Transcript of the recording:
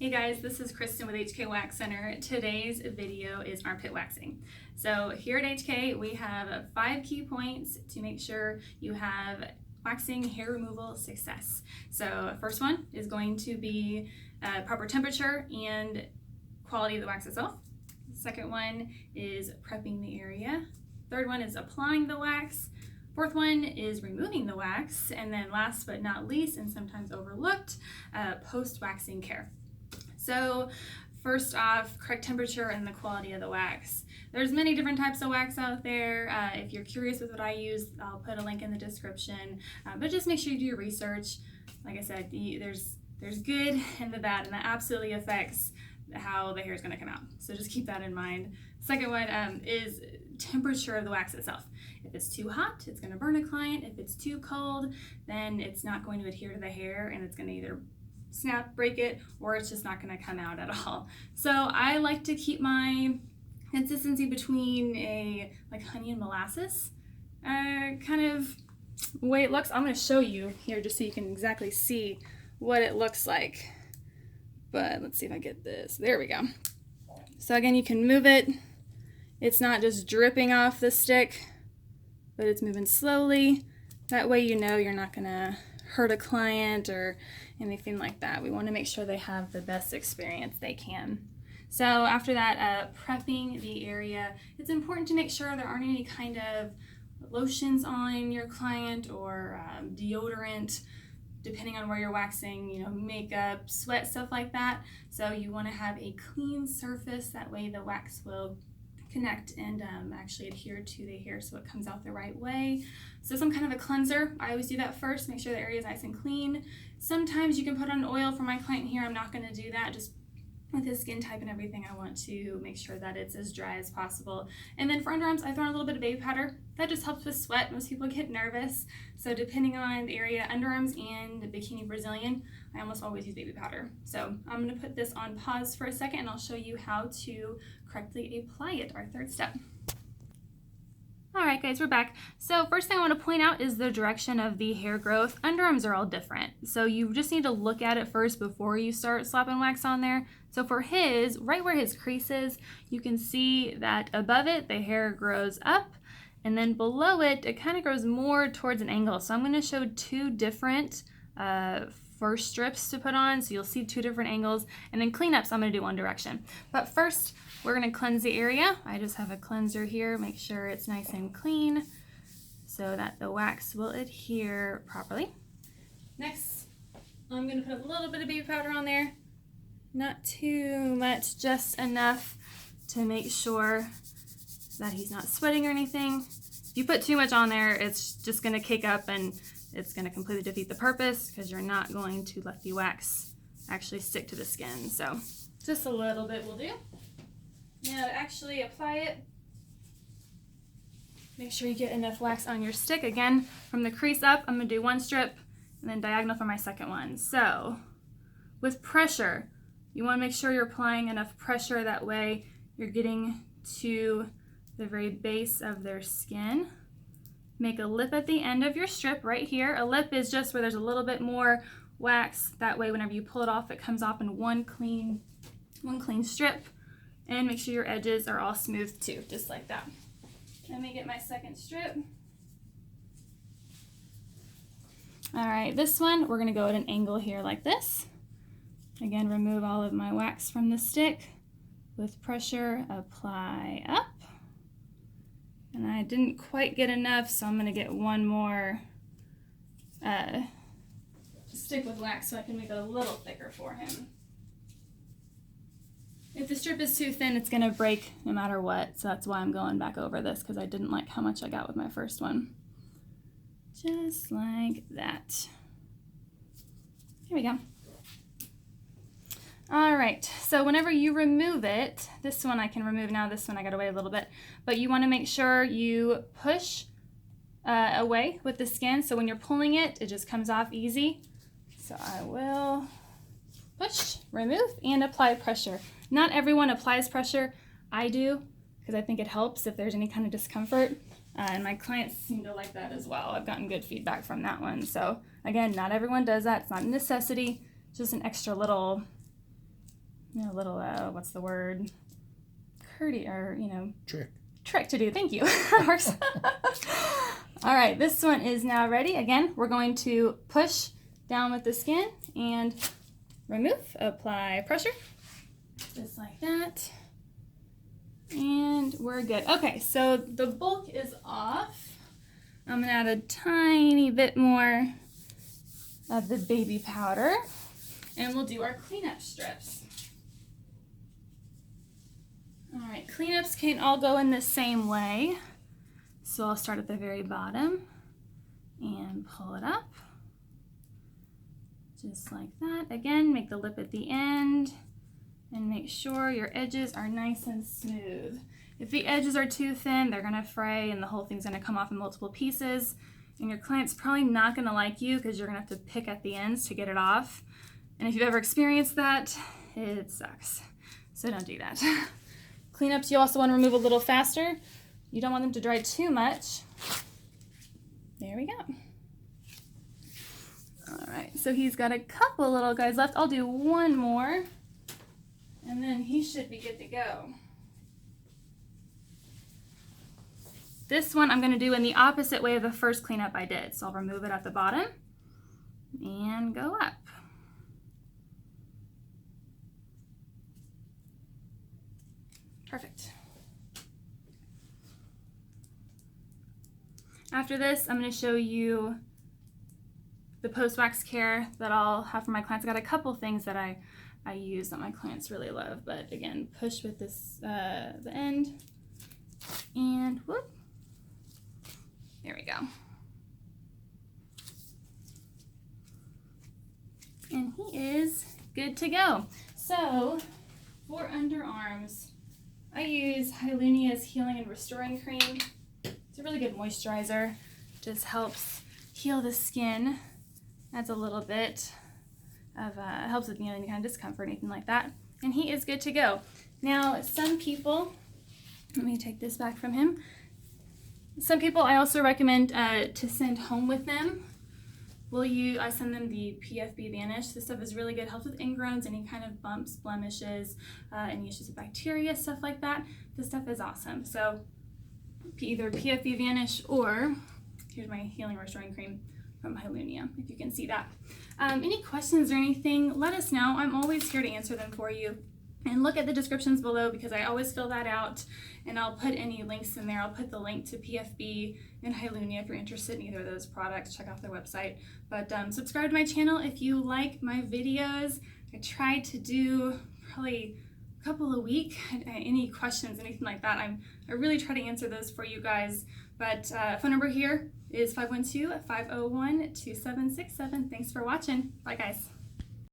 Hey guys, this is Kristen with HK Wax Center. Today's video is armpit waxing. So here at HK, we have 5 key points to make sure you have waxing hair removal success. So first one is going to be proper temperature and quality of the wax itself. Second one is prepping the area. Third one is applying the wax. Fourth one is removing the wax. And then last but not least, and sometimes overlooked, post-waxing care. So first off, correct temperature and the quality of the wax. There's many different types of wax out there. If you're curious with what I use, I'll put a link in the description. But just make sure you do your research. Like I said, there's good and the bad, and that absolutely affects how the hair is going to come out. So just keep that in mind. Second one is temperature of the wax itself. If it's too hot, it's going to burn a client. If it's too cold, then it's not going to adhere to the hair, and it's going to either snap, break it, or it's just not going to come out at all. So I like to keep my consistency between a like honey and molasses kind of way it looks. I'm going to show you here just so you can exactly see what it looks like. But let's see if I get this. There we go. So again, you can move it. It's not just dripping off the stick, but it's moving slowly. That way you know you're not going to hurt a client or anything like that. We want to make sure they have the best experience they can. So after that, prepping the area, it's important to make sure there aren't any kind of lotions on your client or deodorant, depending on where you're waxing, makeup, sweat, stuff like that. So you want to have a clean surface. That way the wax will connect and actually adhere to the hair so it comes out the right way. So some kind of a cleanser. I always do that first, make sure the area is nice and clean. Sometimes you can put on oil. For my client here, I'm not going to do that. Just with his skin type and everything, I want to make sure that it's as dry as possible. And then for underarms, I throw in a little bit of baby powder. That just helps with sweat. Most people get nervous. So depending on the area, underarms and bikini Brazilian, I almost always use baby powder. So I'm going to put this on pause for a second and I'll show you how to correctly apply it, our third step. Alright guys, we're back. So first thing I want to point out is the direction of the hair growth. Underarms are all different. So you just need to look at it first before you start slapping wax on there. So for his, right where his crease is, you can see that above it, the hair grows up, and then below it, it kind of grows more towards an angle. So I'm going to show 2 different first strips to put on. So you'll see 2 different angles, and then cleanups, I'm going to do one direction. But first, we're going to cleanse the area. I just have a cleanser here. Make sure it's nice and clean so that the wax will adhere properly. Next, I'm going to put a little bit of baby powder on there. Not too much, just enough to make sure that he's not sweating or anything. If you put too much on there, it's just going to cake up and it's going to completely defeat the purpose because you're not going to let the wax actually stick to the skin. So just a little bit will do. Now to actually apply it, make sure you get enough wax on your stick. Again, from the crease up, I'm going to do 1 strip and then diagonal for my second one. So with pressure, you want to make sure you're applying enough pressure. That way you're getting to the very base of their skin. Make a lip at the end of your strip right here. A lip is just where there's a little bit more wax. That way whenever you pull it off, it comes off in one clean strip. And make sure your edges are all smooth too, just like that. Let me get my second strip. All right, this one, we're gonna go at an angle here like this. Again, remove all of my wax from the stick. With pressure, apply up. And I didn't quite get enough, so I'm gonna get one more stick with wax so I can make it a little thicker for him. If the strip is too thin, it's going to break no matter what, so that's why I'm going back over this, because I didn't like how much I got with my first one. Just like that. Here we go. All right, so whenever you remove it, this one I can remove now, this one I got to wait a little bit, but you want to make sure you push away with the skin, so when you're pulling it, it just comes off easy. So I will push, remove, and apply pressure. Not everyone applies pressure. I do, because I think it helps if there's any kind of discomfort. And my clients seem to like that as well. I've gotten good feedback from that one. So again, not everyone does that. It's not a necessity, just an extra little a little, what's the word? Courtesy, or, you know, trick to do. Thank you. All right, this one is now ready. Again, we're going to push down with the skin and remove, apply pressure, just like that. And we're good. Okay, so the bulk is off. I'm gonna add a tiny bit more of the baby powder, and we'll do our cleanup strips. All right, cleanups can't all go in the same way. So I'll start at the very bottom and pull it up, just like that. Again, make the lip at the end and make sure your edges are nice and smooth. If the edges are too thin, they're gonna fray and the whole thing's gonna come off in multiple pieces, and your client's probably not gonna like you because you're gonna have to pick at the ends to get it off. And if you've ever experienced that, it sucks. So don't do that. Cleanups you also wanna remove a little faster. You don't want them to dry too much. There we go. All right, so he's got a couple little guys left. I'll do one more, and then he should be good to go. This one I'm gonna do in the opposite way of the first cleanup I did. So I'll remove it at the bottom and go up. Perfect. After this, I'm going to show you the post-wax care that I'll have for my clients. I got a couple things that I use that my clients really love, but again, push with this, the end, and whoop, there we go. And he is good to go. So, for underarms, I use Hylunia's Healing and Restoring Cream. It's a really good moisturizer. Just helps heal the skin. Adds a little bit of, helps with, you know, any kind of discomfort, anything like that. And he is good to go. Now, some people, let me take this back from him. Some people I also recommend to send home with them. I send them the PFB Vanish. This stuff is really good. Helps with ingrowns, any kind of bumps, blemishes, any issues with bacteria, stuff like that. This stuff is awesome. So either PFB Vanish or here's my Healing Restoring Cream from Hylunia, if you can see that. Any questions or anything, let us know. I'm always here to answer them for you. And look at the descriptions below because I always fill that out, and I'll put any links in there. I'll put the link to PFB and Hylunia if you're interested in either of those products. Check out their website. But subscribe to my channel if you like my videos. I try to do probably a couple a week. Any questions, anything like that, I really try to answer those for you guys. But phone number here is 512-501-2767. Thanks for watching. Bye, guys.